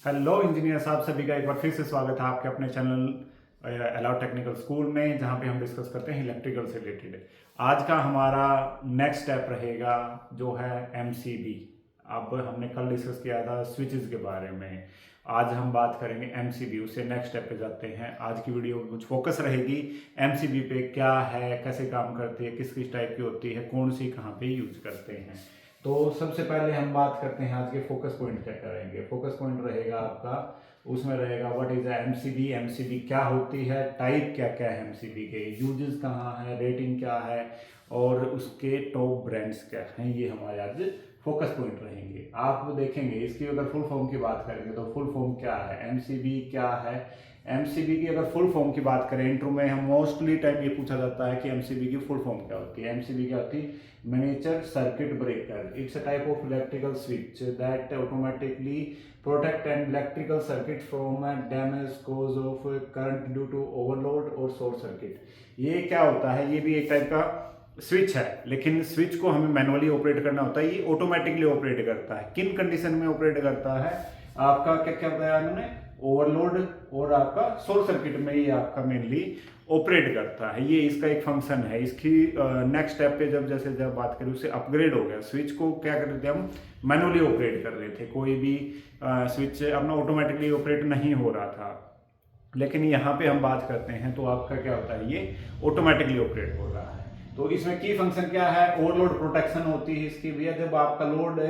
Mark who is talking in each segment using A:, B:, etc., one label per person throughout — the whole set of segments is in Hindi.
A: हेलो इंजीनियर साहब, सभी का एक बार फिर से स्वागत है आपके अपने चैनल अलाउ टेक्निकल स्कूल में, जहां पे हम डिस्कस करते हैं इलेक्ट्रिकल से रिलेटेड। आज का हमारा नेक्स्ट स्टेप रहेगा जो है एमसीबी। अब हमने कल डिस्कस किया था स्विचेस के बारे में, आज हम बात करेंगे एमसीबी। उससे नेक्स्ट स्टेप पे जाते हैं। आज की वीडियो में कुछ फोकस रहेगी एमसीबी पे, क्या है, कैसे काम करती है, किस किस टाइप की होती है, कौन सी कहाँ पे यूज करते हैं। तो सबसे पहले हम बात करते हैं आज के फोकस पॉइंट क्या करेंगे। फोकस पॉइंट रहेगा आपका, उसमें रहेगा व्हाट इज एमसीबी, एमसीबी क्या होती है, टाइप क्या क्या है एमसीबी के, यूजेस कहाँ है, रेटिंग क्या है और उसके टॉप ब्रांड्स क्या हैं। ये हमारे आज फोकस पॉइंट रहेंगे। आप देखेंगे इसकी अगर फुल फॉर्म की बात करेंगे तो फुल फॉर्म क्या है, एमसीबी क्या है। एमसीबी की अगर फुल फॉर्म की बात करें, इंट्रो में हम मोस्टली टाइम ये पूछा जाता है कि एमसीबी की फुल फॉर्म क्या होती है। एमसीबी क्या होती है? Miniature circuit breaker. It's a type of electrical switch that automatically protect an electrical circuit from a damage cause of current due to overload or short circuit. ये क्या होता है? ये भी एक टाइप का स्विच है, लेकिन स्विच को हमें मैनुअली ऑपरेट करना होता है। ये ऑटोमेटिकली ऑपरेट करता है। किन कंडीशन में ऑपरेट करता है? आपका क्या क्या बताया उन्होंने? ओवरलोड और आपका शॉर्ट सर्किट में ये आपका मेनली ऑपरेट करता है। ये इसका एक फंक्शन है। इसकी नेक्स्ट स्टेप पे जब बात करें, उससे अपग्रेड हो गया। स्विच को क्या कर रहे थे हम? मैनुअली ऑपरेट कर रहे थे। कोई भी स्विच अपना ऑटोमेटिकली ऑपरेट नहीं हो रहा था, लेकिन यहाँ पे हम बात करते हैं तो आपका क्या होता है? ये ऑटोमेटिकली ऑपरेट हो रहा है। तो इसमें की फंक्शन क्या है? ओवरलोड प्रोटेक्शन होती है इसकी भैया। जब आपका लोड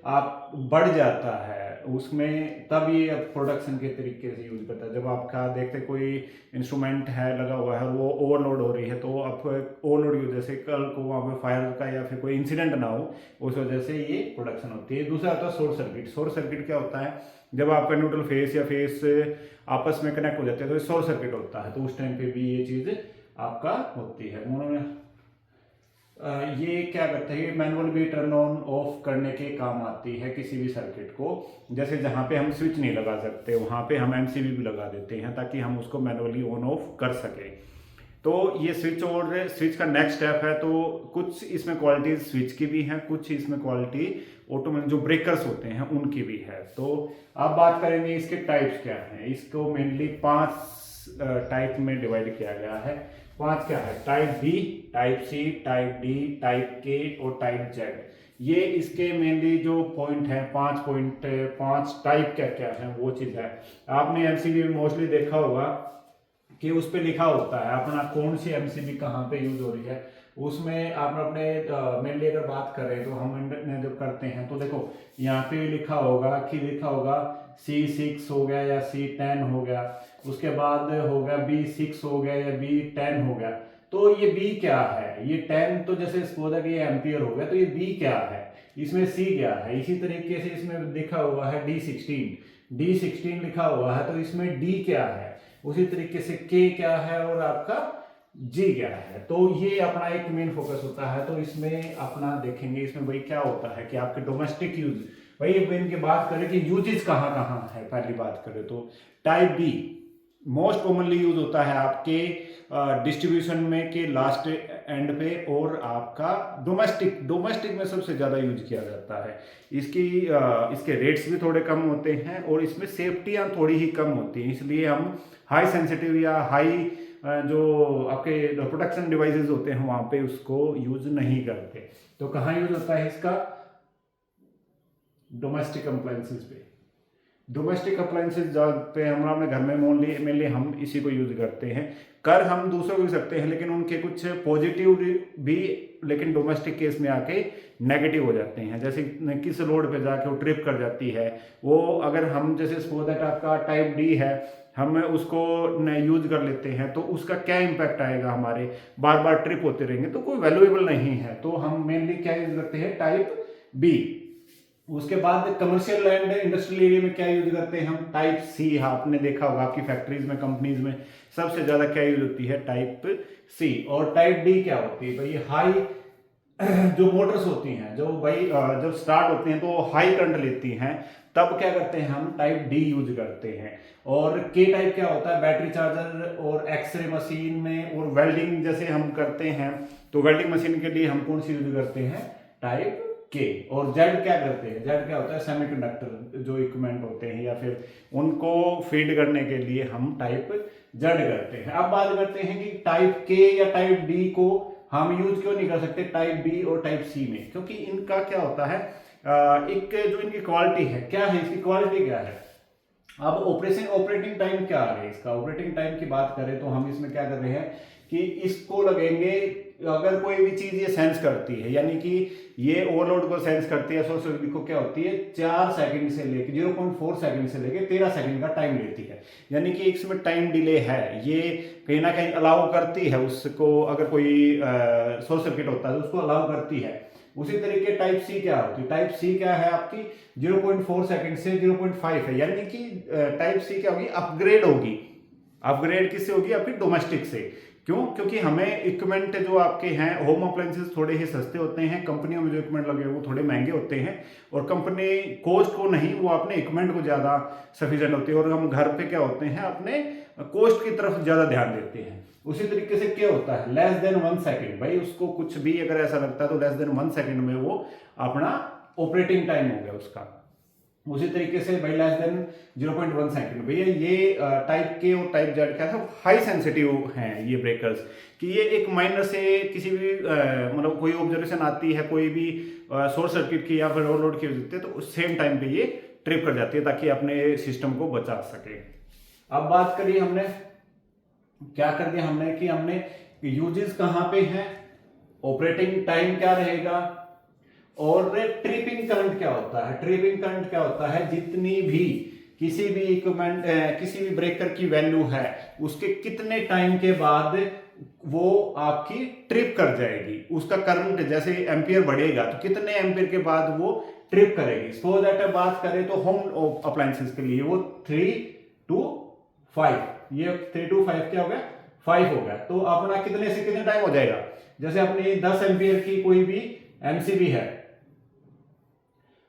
A: आप बढ़ जाता है उसमें, तब ये प्रोडक्शन के तरीके से यूज करता है। जब आपका देखते कोई इंस्ट्रूमेंट है लगा हुआ है और वो ओवरलोड हो रही है, तो आप ओवरलोड की वजह से कल को वहाँ पे फायर का या फिर कोई इंसिडेंट ना हो, उस वजह से ये प्रोडक्शन होती है। दूसरा आता है शॉर्ट सर्किट। शॉर्ट सर्किट क्या होता है? जब आपका न्यूट्रल फेस या फेस आपस में कनेक्ट हो जाते हैं तो शॉर्ट सर्किट होता है। तो उस टाइम पे भी ये चीज़ आपका होती है। उन्होंने ये क्या करते हैं? मैनुअल भी टर्न ऑन ऑफ करने के काम आती है किसी भी सर्किट को। जैसे जहाँ पे हम स्विच नहीं लगा सकते वहाँ पे हम एमसीबी भी लगा देते हैं ताकि हम उसको मैनुअली ऑन ऑफ कर सकें। तो ये स्विच और स्विच का नेक्स्ट स्टेप है। तो कुछ इसमें क्वालिटी स्विच की भी हैं, कुछ इसमें क्वालिटी ऑटोमेटिक जो ब्रेकर्स होते हैं उनकी भी है। तो अब बात करेंगे इसके टाइप्स क्या हैं। इसको मेनली 5 टाइप में डिवाइड किया गया है। 5 क्या है? Type B, type C, type D, type K और टाइप जेड। ये इसके मेनली जो पॉइंट है, 5 पॉइंट, 5 टाइप क्या क्या है वो चीज़ है। आपने एमसीबी में मोस्टली देखा होगा कि उस पर लिखा होता है अपना कौन सी एमसीबी कहाँ पे यूज हो रही है। उसमें आप अपने मेनली अगर बात करें तो हम जब करते हैं तो देखो यहाँ पे लिखा होगा C6 हो गया या C10 हो गया, उसके बाद होगा B6 हो गया या B10 हो गया। तो ये B क्या है? ये 10 तो जैसे सपोज है कि ये एम्पियर हो गया, तो ये B क्या है? इसमें C क्या है? इसी तरीके से इसमें लिखा हुआ है D16 लिखा हुआ है, तो इसमें D क्या है? उसी तरीके से K क्या है और आपका G क्या है। तो ये अपना एक मेन फोकस होता है। तो इसमें अपना देखेंगे इसमें भाई क्या होता है कि आपके डोमेस्टिक यूज, भाई इनकी बात करें कि यूजेस कहाँ कहाँ है। पहली बात करें तो type be most commonly use होता है आपके डिस्ट्रीब्यूशन में के लास्ट एंड पे, और आपका डोमेस्टिक में सबसे ज़्यादा यूज किया जाता है। इसके रेट्स भी थोड़े कम होते हैं और इसमें सेफ्टियाँ थोड़ी ही कम होती हैं, इसलिए हम हाई सेंसिटिव या हाई जो आपके प्रोटेक्शन डिवाइसेस होते हैं वहाँ पे उसको यूज नहीं करते। तो कहाँ यूज होता है इसका? डोमेस्टिक अप्लायंसेस पे। डोमेस्टिक अप्लायंसेज पे हम अपने घर में मेनली हम इसी को यूज करते हैं। कर हम दूसरों को भी सकते हैं, लेकिन उनके कुछ पॉजिटिव भी लेकिन डोमेस्टिक केस में आके नेगेटिव हो जाते हैं। जैसे किस रोड पे जाके वो ट्रिप कर जाती है, वो अगर हम जैसे सपोज दैट आपका टाइप डी है, हम उसको यूज कर लेते हैं तो उसका क्या इम्पैक्ट आएगा? हमारे बार बार ट्रिप होते रहेंगे तो कोई वैल्यूएबल नहीं है। तो हम मेनली क्या यूज करते हैं? Type B. उसके बाद कमर्शियल एंड इंडस्ट्रियल एरिया में क्या यूज करते हैं हम? Type C. आपने देखा होगा आपकी फैक्ट्रीज में, कंपनीज में सबसे ज्यादा क्या यूज होती है? Type C. और टाइप डी क्या होती है भाई? हाई जो मोटर्स होती हैं, जो भाई जब स्टार्ट होती हैं तो हाई करंट लेती हैं, तब क्या करते हैं? हम टाइप डी यूज करते हैं। और के टाइप क्या होता है? बैटरी चार्जर और एक्सरे मशीन में और वेल्डिंग जैसे हम करते हैं, तो वेल्डिंग मशीन के लिए हम कौन सी यूज करते हैं? Type K. और जेड क्या करते हैं, जेड क्या होता है, सेमीकंडक्टर जो इक्विपमेंट होते हैं या फिर उनको फीड करने के लिए हम टाइप जेड करते हैं। अब बात करते हैं कि टाइप के या टाइप डी को हम यूज क्यों नहीं कर सकते टाइप बी और टाइप सी में, क्योंकि इनका क्या होता है, एक जो इनकी क्वालिटी है, क्या है इसकी क्वालिटी क्या है। अब ऑपरेटिंग टाइम क्या आ रहा है इसका, ऑपरेटिंग टाइम की बात करें तो हम इसमें क्या कर रहे हैं कि इसको लगेंगे, अगर कोई भी चीज ये सेंस करती है, यानी कि ये ओवरलोड को सेंस करती है, सोर्स को क्या होती है 4 सेकंड से लेके 0.4 सेकंड से लेके 13 सेकंड का टाइम लेती है, यानी कि इसमें टाइम डिले है। ये कहीं ना कहीं अलाउ करती है उसको, अगर कोई शॉर्ट सर्किट होता है तो उसको अलाउ करती है। उसी तरीके टाइप सी क्या होती है, टाइप सी क्या है आपकी 0.4 सेकंड से 0.5 है, यानी कि टाइप सी क्या होगी, अपग्रेड होगी। अपग्रेड किससे होगी, आपकी डोमेस्टिक से। क्यों, क्योंकि हमें इक्विपमेंट जो आपके हैं होम अप्लायंसेस थोड़े ही सस्ते होते हैं, कंपनियों में जो इक्विपमेंट लगे वो थोड़े महंगे होते हैं, और कंपनी कॉस्ट को नहीं, वो अपने इक्विपमेंट को ज़्यादा सफिशिएंट होती है, और हम घर पे क्या होते हैं अपने कॉस्ट की तरफ ज़्यादा ध्यान देते हैं। उसी तरीके से क्या होता है लेस देन 1 सेकेंड, भाई उसको कुछ भी अगर ऐसा लगता है तो लेस देन 1 सेकेंड में वो अपना ऑपरेटिंग टाइम हो गया उसका। उसी तरीके से भाई लेस देन 0.1 सेकंड, भैया ये टाइप के और टाइप जेड क्या है, हाई सेंसिटिव हैं ये ब्रेकर्स, कि ये एक माइनर से किसी भी मतलब कोई ऑब्जर्वेशन आती है कोई भी शॉर्ट सर्किट की या फिर ओवरलोड की होती है तो सेम टाइम पे ये ट्रिप कर जाती है, ताकि अपने सिस्टम को बचा सके। अब बात करिए हमने क्या कर दिया हमने कि हमने यूजेस कहां पे हैं, ऑपरेटिंग टाइम क्या रहेगा, और ट्रिपिंग करंट क्या होता है। ट्रिपिंग करंट क्या होता है, जितनी भी किसी भी इक्विपमेंट किसी भी ब्रेकर की वैल्यू है उसके कितने टाइम के बाद वो आपकी ट्रिप कर जाएगी, उसका करंट जैसे एम्पियर बढ़ेगा तो कितने एम्पियर के बाद वो ट्रिप करेगी। सपोज दैट बात करें तो होम अप्लायंसेस के लिए वो 3 to 5, ये 3 to 5 क्या हो गया 5 हो गया, तो अपना कितने से कितने टाइम हो जाएगा। जैसे अपनी 10 एम्पियर की कोई भी एमसीबी है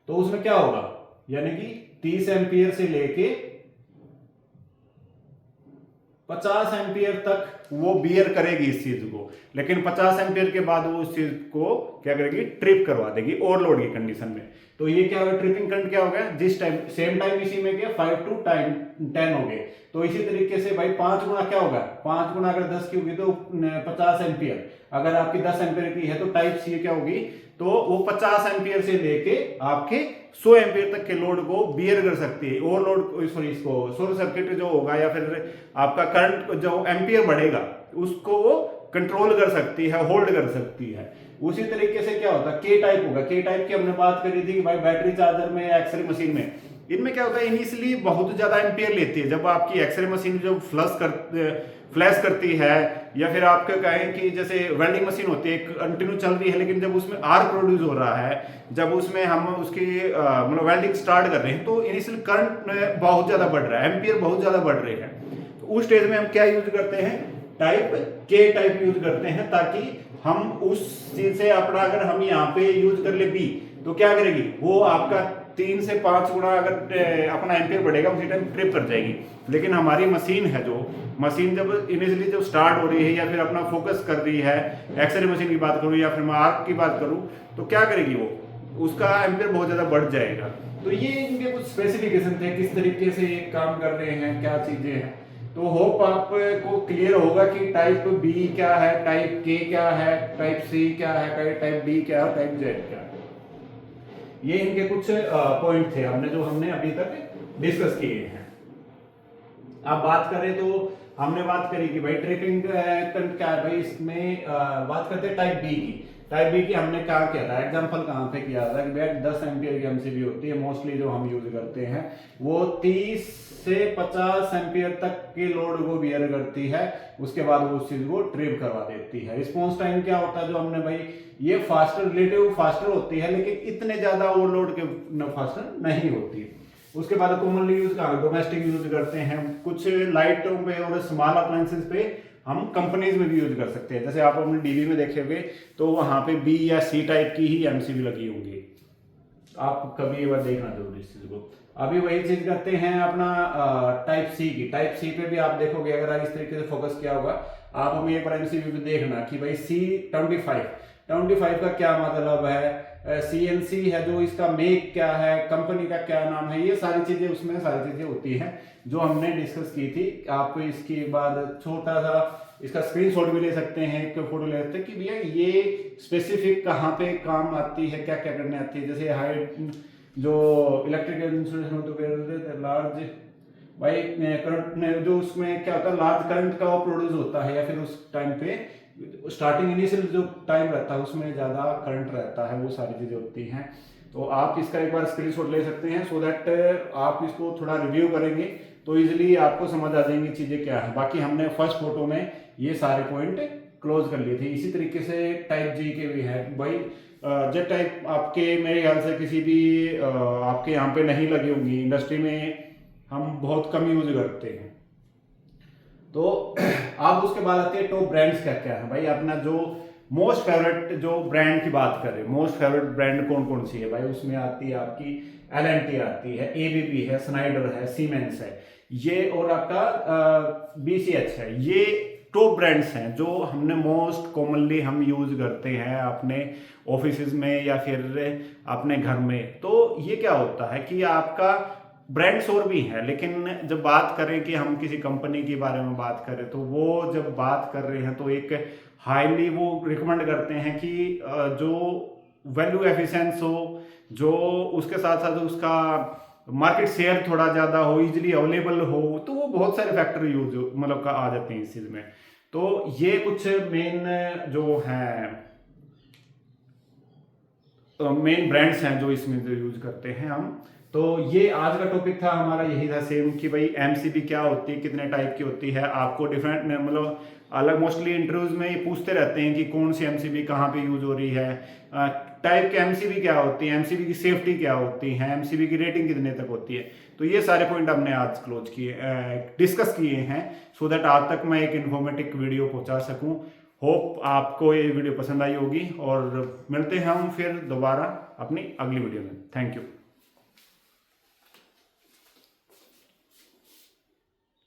A: तो उसमें क्या होगा, यानी कि 30 एम्पियर से लेके 50 एम्पियर तक वो बियर करेगी इस चीज को, लेकिन 50 एम्पियर के बाद वो उस चीज को क्या करेगी, ट्रिप करवा देगी ओवरलोड की कंडीशन में। तो ये क्या होगा, ट्रिपिंग करंट क्या हो गया, जिस टाइम सेम टाइम इसी में क्या 5 to 10 हो गए। तो इसी तरीके से भाई 5 गुना क्या होगा, 5 गुना अगर 10 की होगी तो 50 एम्पियर, अगर आपकी 10 एम्पियर की है तो टाइप सी क्या होगी, तो वो 50 एम्पियर से लेके आपके 100 एम्पियर तक के लोड को बियर कर सकती है। ओवरलोड सॉरी इसको शॉर्ट सर्किट जो होगा या फिर आपका करंट जो एम्पियर बढ़ेगा उसको वो कंट्रोल कर सकती है, होल्ड कर सकती है। उसी तरीके से क्या होता है के टाइप होगा, के टाइप की हमने बात करी थी कि भाई बैटरी चार्जर में या एक्सरे मशीन में, इनमें क्या होता है इनिशियली बहुत ज्यादा एम्पियर लेती है। जब आपकी एक्सरे मशीन जो फ्लैश करती है या फिर आपके कहें कि जैसे वेल्डिंग मशीन होती है कंटिन्यू चल रही है, लेकिन जब उसमें आर्क प्रोड्यूस हो रहा है, जब उसमें हम उसकी मतलब वेल्डिंग स्टार्ट कर रहे हैं तो इनिशियल करंट बहुत ज्यादा बढ़ रहा है, एम्पियर बहुत ज्यादा बढ़ रहे हैं। तो उस स्टेज में हम क्या यूज करते हैं, टाइप के टाइप यूज करते हैं, ताकि हम उस चीज से अपना अगर हम यहाँ पे यूज कर ले बी तो क्या करेगी वो आपका 3 से 5 गुना अगर अपना एम्पियर बढ़ेगा उसी टाइम ट्रिप कर जाएगी। लेकिन हमारी मशीन है जो मशीन जब इनिशियली जब स्टार्ट हो रही है या फिर अपना फोकस कर रही है, एक्सरे मशीन की बात करूँ या फिर मैं आर्क की बात करूँ, तो क्या करेगी वो उसका एम्पियर बहुत ज्यादा बढ़ जाएगा। तो ये इनके कुछ स्पेसिफिकेशन थे किस तरीके से ये काम कर रहे हैं, क्या चीजें हैं। तो होप आपको क्लियर होगा कि टाइप बी क्या है, टाइप के क्या है, टाइप सी क्या है, टाइप डी क्या है, टाइप जेड क्या है। ये इनके कुछ पॉइंट थे हमने जो हमने अभी तक डिस्कस किए हैं। अब बात करें तो हमने बात करी कि भाई ट्रिपिंग करंट क्या है, भाई इसमें बात करते हैं टाइप बी की। टाइप बी की हमने क्या किया था, एग्जांपल कहाँ पे किया था कि भाई 10 एम्पियर की एमसीबी होती है मोस्टली जो हम यूज करते हैं, वो 30 से 50 एम्पियर तक के लोड को बियर करती है, उसके बाद वो उस चीज को ट्रिप करवा देती है। रिस्पॉन्स टाइम क्या होता है जो हमने भाई ये फास्टर रिलेटिव फास्टर होती है, लेकिन इतने ज्यादा ओवरलोड के फास्टर नहीं होती। उसके बाद कॉमनली यूज डोमेस्टिक यूज करते हैं, कुछ लाइटों पे और स्मॉल अप्लायंसेस पे हम कंपनीज में भी यूज कर सकते हैं। जैसे आप अपने डीवी में देखेंगे तो वहां पे बी या सी टाइप की ही एमसीबी लगी होंगी, आप कभी एक बार देखना जरूर इस चीज को। अभी वही चीज करते हैं अपना टाइप सी की। टाइप सी पे भी आप देखोगे, अगर आप इस तरीके से फोकस किया होगा, आप हमें एक बार एमसीबी पे देखना कि भाई C25 का क्या मतलब है, CNC है, जो इसका मेक क्या है, कंपनी का क्या नाम है, ये सारी चीजें उसमें सारी चीजें होती हैं जो हमने डिस्कस की थी। आप इसकी एक बार छोटा सा इसका स्क्रीनशॉट भी ले सकते हैं, एक फोटो ले सकते हैं कि भैया ये स्पेसिफिक कहाँ पे काम आती है, क्या क्या करने आती है। जैसे हाइट जो इलेक्ट्रिकल इंस्टॉलेशन तो लार्ज भाई करंट जो उसमें क्या होता है, लार्ज करंट का वो प्रोड्यूस होता है, या फिर उस टाइम पे स्टार्टिंग इनिशियल जो टाइम रहता है उसमें ज़्यादा करंट रहता है, वो सारी चीज़ें होती हैं। तो आप इसका एक बार स्क्रीनशॉट ले सकते हैं, सो दैट आप इसको थोड़ा रिव्यू करेंगे तो इजीली आपको समझ आ जाएंगी चीज़ें क्या है। बाकी हमने फर्स्ट फोटो में ये सारे पॉइंट क्लोज कर लिए थे। इसी तरीके से टाइप जी के भी है भाई। जेट टाइप आपके मेरे ख्याल से किसी भी आपके यहाँ पे नहीं लगी होंगी, इंडस्ट्री में हम बहुत कम यूज करते हैं। तो आप उसके बाद आते हैं टॉप ब्रांड्स क्या क्या है भाई। अपना जो मोस्ट फेवरेट जो ब्रांड की बात करें, मोस्ट फेवरेट ब्रांड कौन कौन सी है भाई, उसमें आती है आपकी L&T आती है, ABB है, स्नाइडर है, सीमेंस है, ये और आपका BCH है। ये टॉप ब्रांड्स हैं जो हमने मोस्ट कॉमनली हम यूज करते हैं अपने ऑफिस में या फिर अपने घर में। तो ये क्या होता है कि आपका ब्रांड्स और भी हैं, लेकिन जब बात करें कि हम किसी कंपनी के बारे में बात करें तो वो जब बात कर रहे हैं तो एक हाईली वो रिकमेंड करते हैं कि जो वैल्यू एफिशिएंस हो, जो उसके साथ साथ उसका मार्केट शेयर थोड़ा ज़्यादा हो, इजीली अवेलेबल हो, तो वो बहुत सारे फैक्टर यूज मतलब का आ जाते हैं इस चीज़ में। तो ये कुछ मेन जो हैं मेन ब्रांड्स हैं जो इसमें जो यूज करते हैं हम। तो ये आज का टॉपिक था हमारा, यही था सेम कि भाई एमसीबी क्या होती है, कितने टाइप की होती है। आपको डिफरेंट मतलब अलग मोस्टली इंटरव्यूज में ये पूछते रहते हैं कि कौन सी एमसीबी कहाँ पे यूज हो रही है, टाइप के एमसीबी क्या होती है, एमसीबी की सेफ्टी क्या होती है, एमसीबी की रेटिंग कितने तक होती है। तो ये सारे पॉइंट हमने आज क्लोज किए डिस्कस किए हैं, सो दैट आज तक मैं एक इन्फॉर्मेटिव वीडियो पहुंचा सकूं। होप आपको ये वीडियो पसंद आई होगी और मिलते हैं हम फिर दोबारा अपनी अगली वीडियो में। Thank you.